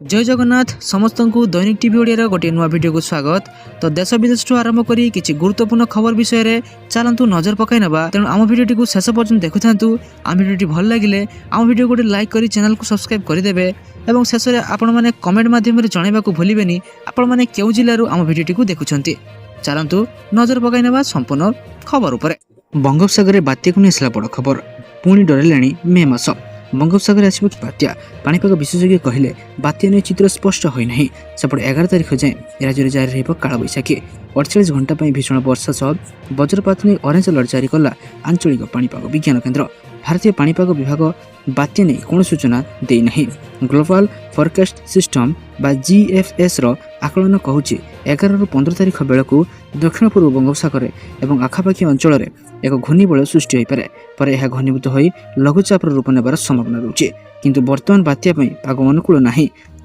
जय जगन्नाथ समस्त को दैनिक टीवी ओडिया गोटे नुआ वीडियो को स्वागत। तो देश विदेश आरंभ करी किछि गुरुत्वपूर्ण खबर विषय रे चलंतु नजर पकाई नबा। तेणु आम वीडियो को शेष पर्यंत देखुथांतु। आम वीडियो भल लागिले आम वीडियो गोटे लाइक करी चैनल को सब्सक्राइब कर देबे एवं शेष रे आपण माने कमेंट माध्यम रे जणाइबा को भूलिबेनी आपण माने केउ जिल्ला रु आम वीडियो को देखुछंती। चलंतु नजर पकाई नबा संपूर्ण खबर उपरे। बंगोपसागर रे बात्या को नेसला बड़ खबर। पुणी डरेलाणी मे मास। बंगोपसागर आसब कि बात्या पाणीपाग विशेषज्ञ कहले बात्या ने चित्र स्पष्ट होना। सेपटे 11 तारिख जाए राज्य में जारी कालबैशाखी। 48 घंटा भीषण वर्षा सह वज्रपात नहीं ऑरेंज अलर्ट जारी कला आंचलिक पाणीपाग विज्ञान केन्द्र। भारतीय पाणीपाग विभाग बात्या नहीं कौन सूचना देना। ग्लोबल फोरकास्ट सिस्टम बा GFS रो आकलन कहूँ 11 ରୁ 15 तारिख बेलू दक्षिण पूर्व बंगोपसागर और आखापाखी अंचल में एक घूर्णिबल सृष्टि हो पारे पर यह घनीभूत हो लघुचाप रूप नेबार संभावना रही। किंतु वर्तमान बात्या पाग अनुकूल ना।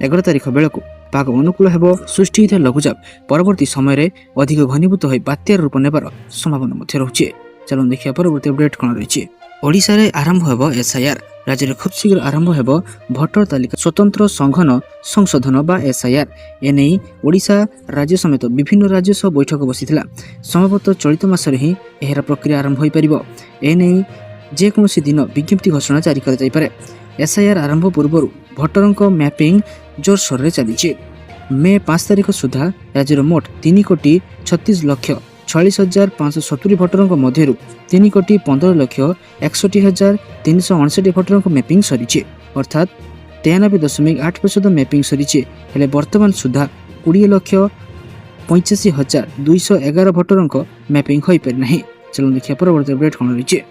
11 तारिख बेलू पाग अनुकूल हेब सृष्टि होता लघुचाप परवर्ती समय अधिक घनीभूत हो बात्यार रूप नेबार संभावना रही। चलो देखिए परवर्ती अपडेट कौन रही। ओडिशा रे आरंभ हेब SIR। राज्य में खूब शीघ्र आरंभ हेब भोटर तालिका स्वतंत्र संघन संशोधन बा SIR। एने ओडिशा राज्य समेत विभिन्न राज्य सह बैठक बसीथिला। संभवतः चलित मास रे ही एहरा प्रक्रिया आरंभ होई परिबो। एने जेकोसी दिन विज्ञप्ति घोषणा जारी कर जाई पारे। SIR आरंभ पूर्व भोटरंक मैपिंग जोरसोर रे चली। मे 5 तारिख सुधा राज्यर मोट 3,36,46,570 भोटरंक मध्यरु 3,15,61,359 भोटरंक मैपिंग सरी। अर्थात 93.8% मैपिंग सरी। हेले वर्तमान सुधा 20,85,211 भोटरंक मैपिंग होई पारि नाही। चलो देखिए परवर्ती अपडेट कौन रही।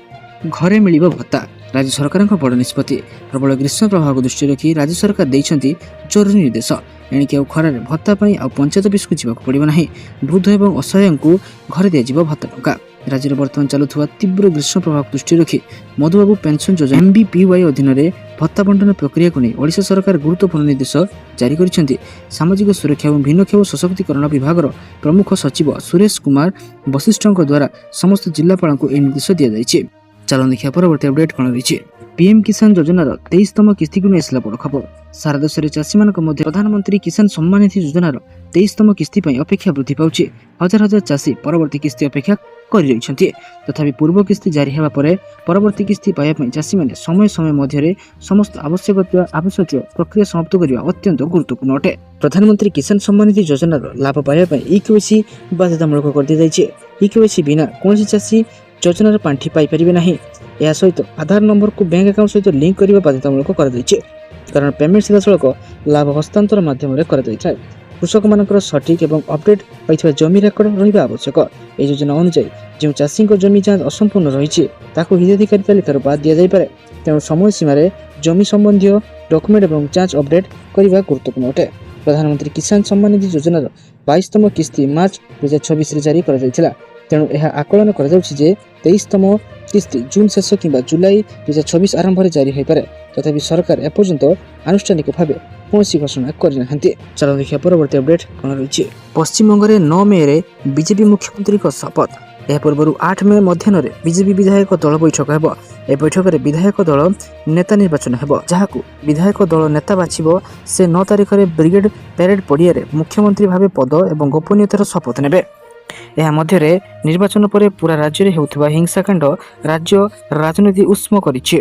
घरे मिलिबो भत्ता। राज्य सरकार बड़ निष्पत्ति। प्रबल ग्रीष्म प्रभाव को दृष्टि रखी राज्य सरकार देइछंती जरूरी निर्देश। एणिके खरार भत्ता और पंचायत ऑफिस को जावाक पड़िबो नाही। वृद्ध और असहाय को घरे दिया भत्ता टंका। राज्य में बर्तमान चलुवा तीव्र ग्रीष्म प्रभाव को दृष्टि रखी मधुबाबू पेंशन योजना MBPY अधीन में भत्ता बंटन प्रक्रिया को नहीं ओडिशा सरकार गुरुत्वपूर्ण निर्देश जारी करिसेंती। सामाजिक सुरक्षा और भिन्नक्षम सशक्तिकरण विभाग प्रमुख सचिव सुरेश कुमार वशिष्ठ द्वारा समस्त जिलापाल को यह निर्देश दि जाइए। चलो देखिए परवर्ती अपडेट कौन रही। PM किसान योजनार 23तम किस्ती को नेसला बड़ खबर। सारा देश में चाषी मान मध्य प्रधानमंत्री किसान सम्मान निधि योजनार 23तम किस्ती अपेक्षा वृद्धि पाउछि। हजार हजार चाषी परवर्ती किस्ती अपेक्षा कर रही। तथापि पूर्व किस्ती जारी होगा पर परवर्ती किस्ती पाइबा चाषी मैंने समय समय मध्य समस्त आवश्यक प्रक्रिया समाप्त करने अत्यंत गुरुत्वपूर्ण अटे। प्रधानमंत्री किसान सम्मान निधि योजनार लाभ पाइबा EKYC बाध्यतामूलक कर दी जाइए। EKYC बिना कौन चाषी योजनार पांठि पाई परिबे नाही। यह सहित आधार नंबर को बैंक अकाउंट सहित लिंक करने बाध्यतामूलक कर दैछे। कारण पेमेंट सीधासलख लाभ हस्तांतर माध्यम कर दैछे। कृषक मानकर सठिक एवं अपडेट पाइथिबा जमी रेकर्ड रहिबा आवश्यक। यह योजना अनुसार जो चाषी जमी जांच असंपूर्ण रही हिताधिकारी तालिकार बाद दि जाए। तेणु समय सीमा जमी संबंधी डॉक्यूमेंट और जांच अपडेट करने गुरुत्वपूर्ण अटे। प्रधानमंत्री किसान सम्मान निधि योजनार 22तम किस्ती मार्च 2026 जारी कर जाइथिला। तेणु यह आकलन कर 23तम किस्ती जून शेष कि जुलाई 2026 आरंभ जारी हो पारे। तथापि सरकार एपर्यंत आनुष्ठानिक भाव कौन घोषणा करना। चलो देखिए परवर्ती अपडेट कौन रही। पश्चिम बंग में 9 मे रे बीजेपी मुख्यमंत्री का शपथ। यह पूर्व 8 मे मध्याह्न बीजेपी विधायक दल बैठक हो। यह बैठक में विधायक दल नेता निर्वाचन हो। जहाँ विधायक दल नेता बाछिब से 9 तारिख में ब्रिगेड परेड पड़िया मुख्यमंत्री भाव पद और गोपनीयतार शपथ नेबे। यह मध्य निर्वाचन पर पूरा राज्य में होता हिंसाकांड राज्य राजनीति उष्म करिछि।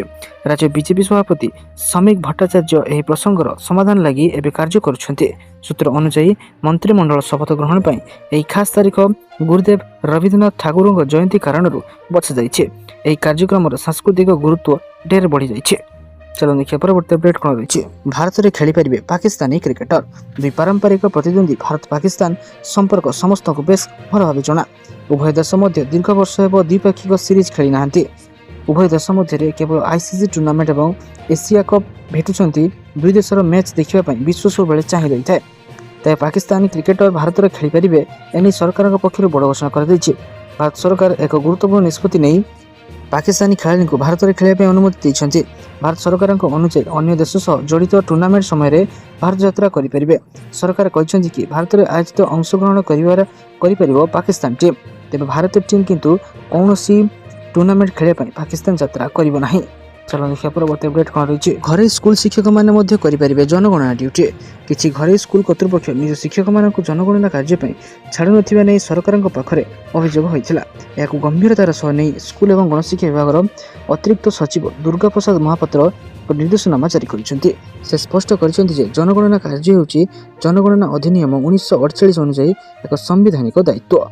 राज्य बीजेपी सभापति समीक भट्टाचार्य यह प्रसंगर समाधान लगी एवं कार्य करुछन्ते। सूत्र अनुसार मंत्रिमंडल शपथ ग्रहण पर यह खास तारीख गुरुदेव रवीन्द्रनाथ ठाकुर जयंती कारण बछा जाइछे। यह कार्यक्रम सांस्कृतिक गुरुत्व ढेर बढ़ी जाइछे। चलो देखिए परवर्ती अपडेट कौन रही। भारत में खेली पारे पाकिस्तानी क्रिकेटर। दुई पारंपरिक प्रतिद्वंदी भारत पाकिस्तान संपर्क समस्त को बेस भल भाव जना। उभय देश मध्य दीर्घ वर्ष हेब द्विपाक्षिक सीरीज खेली ना। उभय देश मध्य केवल ICC टूर्नामेंट और एशिया कप भेटुंट। दुई देशर मैच देखा विश्व सबुबले चाह रही है। तेज पाकिस्तानी क्रिकेटर भारत में खेली पारे एने सरकार पक्ष बड़ घोषणा कर। भारत सरकार एक गुरुत्वपूर्ण निष्पत्ति नहीं पाकिस्तानी खेलाड़ी को भारत में खेलने अनुमति देते। भारत सरकार अनुसार अन्य देश सह जड़ित टूर्नामेंट समय भारत यात्रा करें। सरकार कहते कि भारत में आयोजित अंशग्रहण कर पाकिस्तान टीम। तेज भारतीय टीम किंतु कौन टूर्नामेंट खेलने पाकिस्तान यात्रा करना। चलो देखिए परवर्ती अपडेट कौन रही घरे स्कूल शिक्षक मैंने करेंगे जनगणना ड्यूटी किसी घरे स्कूल कर्तृपक्ष निज शिक्षक मान जनगणना कार्यपाई छाड़ू नहीं सरकार पाखे अभियोग होता यह गंभीरतार सह नहीं स्कूल और गणशिक्षा विभाग अतिरिक्त सचिव दुर्गा प्रसाद महापात्र निर्देशनामा जारी कर स्पष्ट कर जनगणना कार्य होउछि जनगणना अधिनियम 1948 अनुसार एक संवैधानिक दायित्व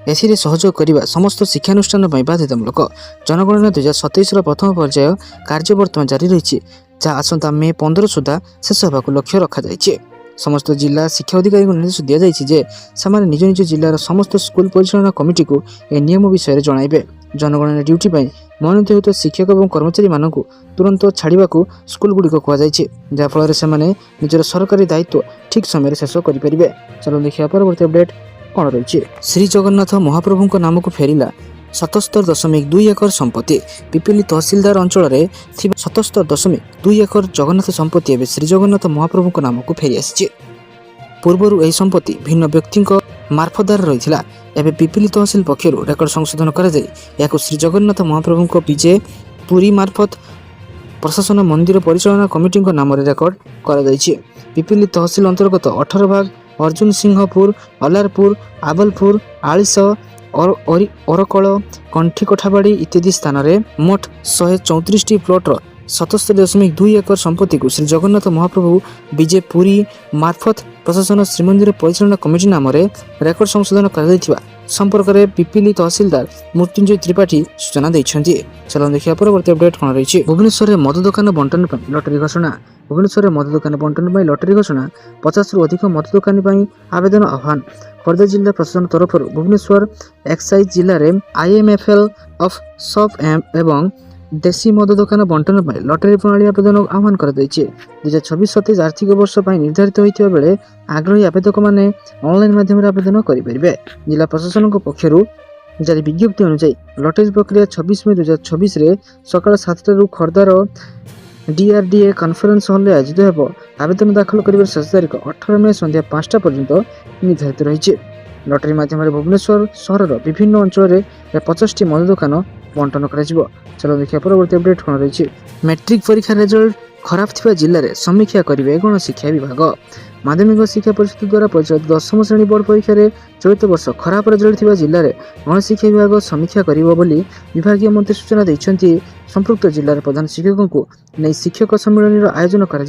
एथिरे सहयोग करने समस्त शिक्षानुष्ठान बाध्यतामूलक जनगणना 2027 प्रथम पर्याय कार्य बर्तमान जारी रही जहाँ आसंता मे 15 सुधा शेष होगा लक्ष्य रखा जाइए समस्त जिला शिक्षा अधिकारी को निर्देश दि जाइए जे से निज निज जिलार समस्त स्कूल परिचालना कमिटी को ए नियम विषय जणाइबे जनगणना ड्यूटी मनोनीत होता शिक्षक और कर्मचारी मानक तुरंत छाड़ा स्कूल गुड़िक कहुई जहाँफल से निजर सरकारी दायित्व ठीक समय शेष करेंगे। चलो देखिए परवर्ती अपडेट कौन रही श्री जगन्नाथ महाप्रभु नाम को फेरिला 77.2 एकर संपत्ति पिपिली तहसीलदार अंचल में 77.2 एकर जगन्नाथ संपत्ति एवं श्री जगन्नाथ महाप्रभु नाम को फेरी आसी पूर्वर यह संपत्ति भिन्न व्यक्ति मार्फतदार रही एवं पिपिली तहसील पक्षर रेकर्ड संशोधन कर श्री जगन्नाथ महाप्रभु विजय पुरी मार्फत प्रशासन मंदिर परिचालना कमिटी नाम रेकर्ड कर पिपिली तहसील अंतर्गत 18 भाग अर्जुन सिंहपुर अलारपुर आबलपुर आलिश अरकल कंठी कोठाबाड़ी इत्यादि स्थान में मोट 134 प्लॉटर 77.2 एकर संपत्ति को श्री जगन्नाथ महाप्रभु विजय पुरी मार्फत प्रशासन श्रीमंदिर परिचालना कमिटी नाम रेकर्ड संशोधन कर संपर्क में पिपिली तहसीलदार मृत्युंजय त्रिपाठी सूचना देते। चलो देखिए परवर्ती अपडेट कौन रही भुवनेश्वर में मद दुकान बंटन लटरी घोषणा भुवनेश्वर में मद दुकान बंटन लटरी घोषणा 50 रु अधिक मद दुकानी आवेदन आह्वान खोर्धा जिला प्रशासन तरफ भुवनेश्वर एक्साइज जिले में IMFL ऑफ सॉफ एवं देशी मद दुकान बंटन लटरी प्रणाली आवेदन आह्वान कर 2026-27 आर्थिक वर्ष निर्धारित होता बेले आग्रही आवेदक मैंने ऑनलाइन माध्यम आवेदन करेंगे। जिला प्रशासन पक्षर जारी विज्ञप्ति अनुसार लटरी प्रक्रिया 26 मई 2026 सकाल 7 खोर्धार DRDA कॉन्फ्रेंस हॉल में आयोजित हो आवेदन दाखल कर शेष तारीख 18 मई संध्या 5टा पर्यंत निर्धारित रही लटरी माध्यम भुवनेश्वर सहर विभिन्न अंचल में 50टी मद दुकान बंटन कर। चलो देखिए परवर्ती अपडेट कौन रही मैट्रिक परीक्षा रिजल्ट खराब थिबा जिले में समीक्षा करेंगे गणशिक्षा विभाग माध्यमिक शिक्षा परिषद द्वारा परिचालित 10वीं श्रेणी बोर्ड परीक्षा चलित वर्ष खराब रिजल्ट थिबा जिले में गणशिक्षा विभाग समीक्षा करिवो बोली विभागीय मंत्री सूचना देइछन्ति। संपृक्त जिलार प्रधान शिक्षकों को नहीं शिक्षक सम्मेलन आयोजन कर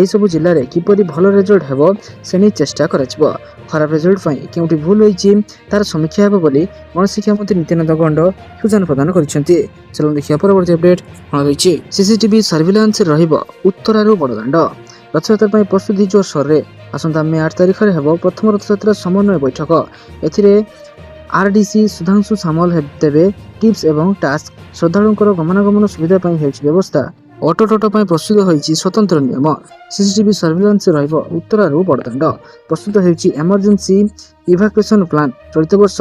सबु जिले में किपरि भल रिजल्ट हेबो से नहीं चेष्टा करा खराब रिजल्ट केउठी भूल होइछि तार समीक्षा हेबो बोली गणशिक्षा मंत्री नित्यानंद गंड सूचना प्रदान करिसेंति। चलो देखिए परवर्ती अपडेट कौन रही सीसीटीवी सर्विलांस रहिबो उत्तरारु बड़दाण्ड रथयात्रा प्रस्तुति जोर सोर आसंता मे 8 तारिख में हेबो प्रथम रथयात्रा समन्वय बैठक एथिरे RDC सुधांशु सामल देवे टिप्स एवं टास्क श्रद्धालुंकर गमनागमन सुविधा व्यवस्था ऑटो टोटो प्रस्तुत होइछि स्वतंत्र नियम सीसीटीवी सर्विलांस रहिबो उत्तरारु बड़दाण्ड प्रस्तुत होइछि इमरजेंसी इवाकुएशन प्लान चलित वर्ष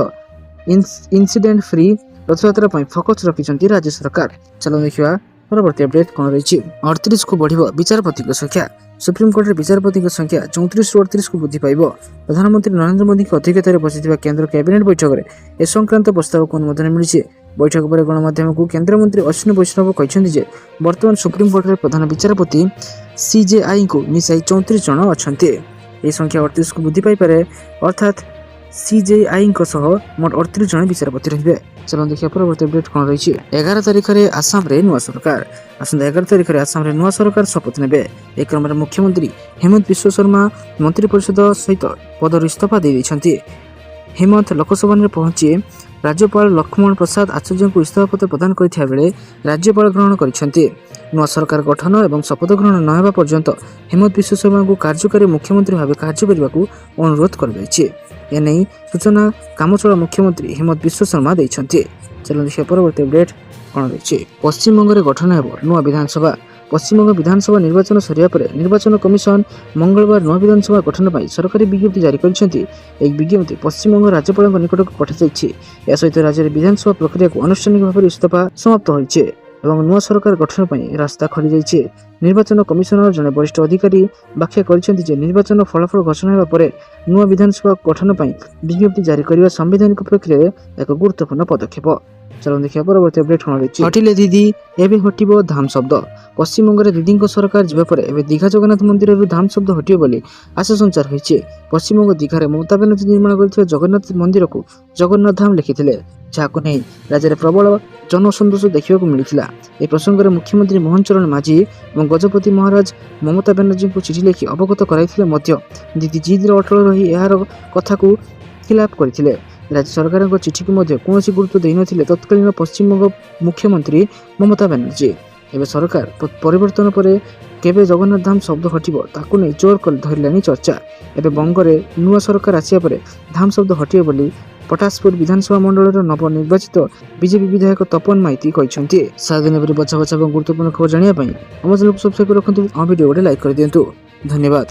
इंसिडेंट फ्री रथयात्रा फोकस रखिछन्ति राज्य सरकार। चलो देखिए परवर्ती अपडेट कौन रही 38 को बढ़ विचारपति संख्या सुप्रीमकोर्ट विचारपति संख्या 34 रु 38 को वृद्धि पाइब प्रधानमंत्री नरेंद्र मोदी की अध्यक्षतार बसी केंद्र कैबिनेट बैठक में ए संक्रांत प्रस्ताव को अनुमोदन मिली बैठक पर गणमाध्यम को केंद्र मंत्री अश्विनी वैष्णव कहते बर्तमान सुप्रीमकोर्ट प्रधान विचारपति CJI को मिसाई 34 जन अच्छा संख्या 38 को वृद्धि पाइपे अर्थात CJI मोट 38 जन विचारपति रहिबे। चलो देखिए परवर्ती अपडेट कौन रही 11 तारिख में आसाम रे नुआ सरकार आसंता 11 तारिख में आसाम रे नुआ सरकार शपथ नेबे एक क्रम में मुख्यमंत्री हेमंत विश्व शर्मा मंत्रिपरिषद सहित पदर इस्तीफा दे दैछन्ति। हेमंत लोकसभा में पहुंची राज्यपाल लक्ष्मण प्रसाद आचार्य को इस्तीफा पत्र प्रदान करथिया बेले राज्यपाल ग्रहण करिसेंति। नुआ सरकार गठन और शपथ ग्रहण न हेबा पर्यंत हेमंत विश्व शर्मा को कार्यकारी मुख्यमंत्री भाव कार्य करने को अनुरोध कर एने सूचना कामचला मुख्यमंत्री हेमंत विश्व शर्मा देइछन्ति। चलो देखिए परवर्ती अपडेट कौन रही पश्चिम बंग में गठन हेबो नुआ विधानसभा पश्चिमबंग विधानसभा निर्वाचन सरिया पर निर्वाचन कमिशन मंगलवार नुआ विधानसभा गठन पर सरकारी विज्ञप्ति जारी करछन्ति। एक विज्ञप्ति पश्चिमबंग राज्यपाल निकट को पठाଯାଇଛି। या सहित राज्य विधानसभा प्रक्रिया को आनुष्ठानिक भाव इस्तीफा समाप्त होइछे एवं नुआ सरकार गठन पर रास्ता खोली जाइछे। निर्वाचन कमिशनर जने वरिष्ठ अधिकारी व्याख्या करछन्ति जे निर्वाचन फलाफल घोषणा हेबा परे नुआ विधानसभा गठन पर विज्ञप्ति जारी करने संवैधानिक प्रक्रिया एक गुरुत्वपूर्ण पदक्षेप। चलो देखिए परवर्ती अपडेट कौन रही हटिले दीदी एबे हटिबो धाम शब्द पश्चिमबंग दीदी सरकार जीवा पर एबे दीघा जगन्नाथ मंदिर धाम शब्द हटियो बोली आशा संचार होइछे। पश्चिमबंग दीघारे ममता बनर्जी निर्माण करथिबा जगन्नाथ मंदिर को जगन्नाथ धाम लिखिथिले जाको नै राज्य में प्रबल जनसंतोष देखा मिलता। ए प्रसंग में मुख्यमंत्री मोहन चरण माझी और गजपति महाराज ममता बनर्जी को चिठी लिखि अवगत कराइथिले मध्य दीदी जिद अटल रही यार कथा को खिलाफ करथिले। राज्य सरकार चिठी को मध्य कौन गुरुत्व दे नथिले तत्कालीन पश्चिमबंग मुख्यमंत्री ममता बनर्जी। एवं सरकार परिवर्तन पर केबे जगन्नाथ धाम शब्द हटिबो ताकू नै जोर कर धरलानी चर्चा। एवं बंगरे नुआ सरकार आसिया पर धाम शब्द हटियो बोली पटासपुर विधानसभा मंडल नवनिर्वाचित बीजेपी विधायक तपन माइती कहते। सात दिन पर बचा बचा गुरुत्वपूर्ण खबर जानापी आम चैनल को सब्सक्राइब रखुद। वीडियो गोटे लाइक कर दिंतु। धन्यवाद।